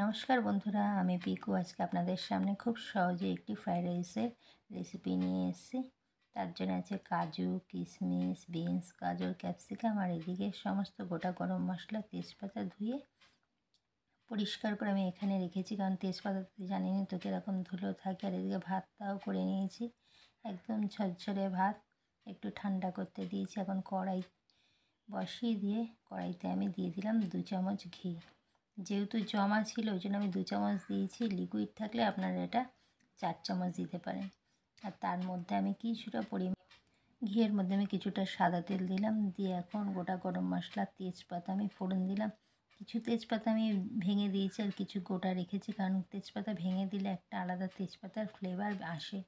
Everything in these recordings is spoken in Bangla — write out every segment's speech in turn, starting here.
নমস্কার বন্ধুরা, আমি পিকু। আজকে আপনাদের সামনে খুব সহজে একটি ফ্রাইড রাইসের রেসিপি নিয়ে এসেছি। তার জন্য আছে কাজু, কিশমিশ, বিনস, গাজর, ক্যাপসিকাম আর এদিকে সমস্ত গোটা গরম মশলা, তেজপাতা ধুয়ে পরিষ্কার করে আমি এখানে রেখেছি, কারণ তেজপাতাতে জানিনি তো কীরকম ধুলো থাকে। আর এদিকে ভাতটাও করে নিয়েছি, একদম ঝরঝরে ভাত, একটু ঠান্ডা করতে দিয়েছি। এখন কড়াই বসিয়ে দিয়ে কড়াইতে আমি দিয়ে দিলাম 2 চামচ ঘি। যেহেতু জমা ছিল ওই জন্য আমি 2 চামচ দিয়েছি, লিকুইড থাকলে আপনারা এটা 4 চামচ দিতে পারেন। আর তার মধ্যে আমি কিছুটা ঘিয়ের মধ্যে আমি কিছুটা সাদা তেল দিলাম, দিয়ে এখন গোটা গরম মশলা, তেজপাতা আমি ফোড়ন দিলাম। কিছু তেজপাতা আমি ভেঙে দিয়েছি আর কিছু গোটা রেখেছি, কারণ তেজপাতা ভেঙে দিলে একটা আলাদা তেজপাতার ফ্লেভার আসে।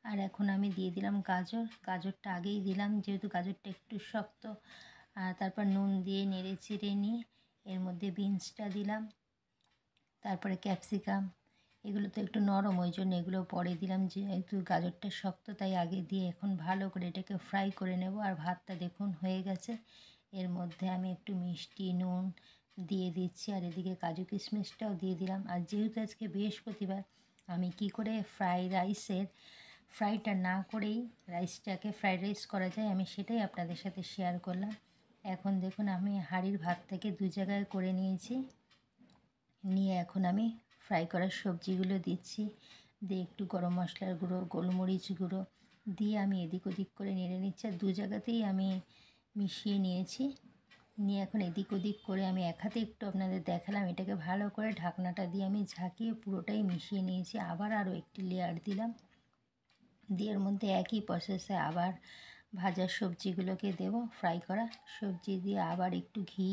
আর এখন আমি দিয়ে দিলাম গাজরটা আগেই দিলাম, যেহেতু গাজরটা একটু শক্ত। আর তারপর নুন দিয়ে নেড়ে চেড়ে নিয়ে এর মধ্যে বিনসটা দিলাম, তারপরে ক্যাপসিকাম। এগুলো তো একটু নরম, ওই জন্য এগুলো পরে দিলাম, যেহেতু গাজরটা শক্ত তাই আগে দিয়ে এখন ভালো করে এটাকে ফ্রাই করে নেব। আর ভাতটা দেখুন হয়ে গেছে। এর মধ্যে আমি একটু মিষ্টি নুন দিয়ে দিচ্ছি, আর এদিকে কাজু কিশমিশটাও দিয়ে দিলাম। আর যেহেতু আজকে বৃহস্পতিবার, আমি কি করে ফ্রাইটা না করেই রাইসটাকে ফ্রাইড রাইস করা যায় আমি সেটাই আপনাদের সাথে শেয়ার করলাম। এখন দেখুন আমি হাঁড়ির ভাতটাকে 2 জায়গায় করে নিয়েছি, নিয়ে এখন আমি ফ্রাই করা সবজিগুলো দিচ্ছি, দিয়ে একটু গরম মশলার গুঁড়ো, গোলমরিচ গুঁড়ো দিয়ে আমি এদিক ওদিক করে নেড়ে নিচ্ছি। আর 2 জায়গাতেই আমি মিশিয়ে নিয়েছি। নিয়ে এখন এদিক ওদিক করে আমি এক হাতে একটু আপনাদের দেখালাম, এটাকে ভালো করে ঢাকনাটা দিয়ে আমি ঝাঁকিয়ে পুরোটাই মিশিয়ে নিয়েছি। আবার আরও একটি লেয়ার দিলাম, দিয়ে এর মধ্যে একই প্রসেসে আবার ভাজা সবজিগুলোকে দেব, ফ্রাই করা সবজি দিয়ে আবার একটু ঘি,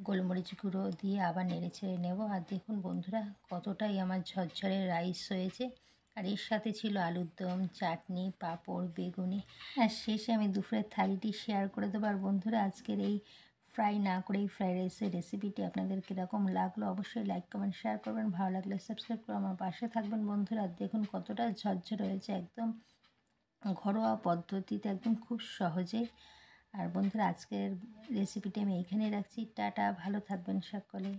গোলমরিচ গুঁড়ো দিয়ে আবার নেড়ে ছেড়ে নেব। আর দেখুন বন্ধুরা কতটাই আমার ঝরঝরে রাইস হয়েছে। আর এর সাথে ছিল আলুর দম, চাটনি, পাঁপড়, বেগুনি। আর শেষে আমি দুপুরের থালিটি শেয়ার করে দেবো। আর বন্ধুরা আজকের এই ফ্রাই না করেই ফ্রাইড রাইসের রেসিপিটি আপনাদের কীরকম লাগলো অবশ্যই লাইক কমেন্ট শেয়ার করবেন। ভালো লাগলে সাবস্ক্রাইব করে আমার পাশে থাকবেন বন্ধুরা। দেখুন কতটা ঝরঝরে হয়েছে, একদম ঘরোয়া পদ্ধতিতে, একদম খুব সহজেই। আর বন্ধুরা আজকের রেসিপিটি আমি এইখানেই রাখছি। টাটা, ভালো থাকবেন সকলে।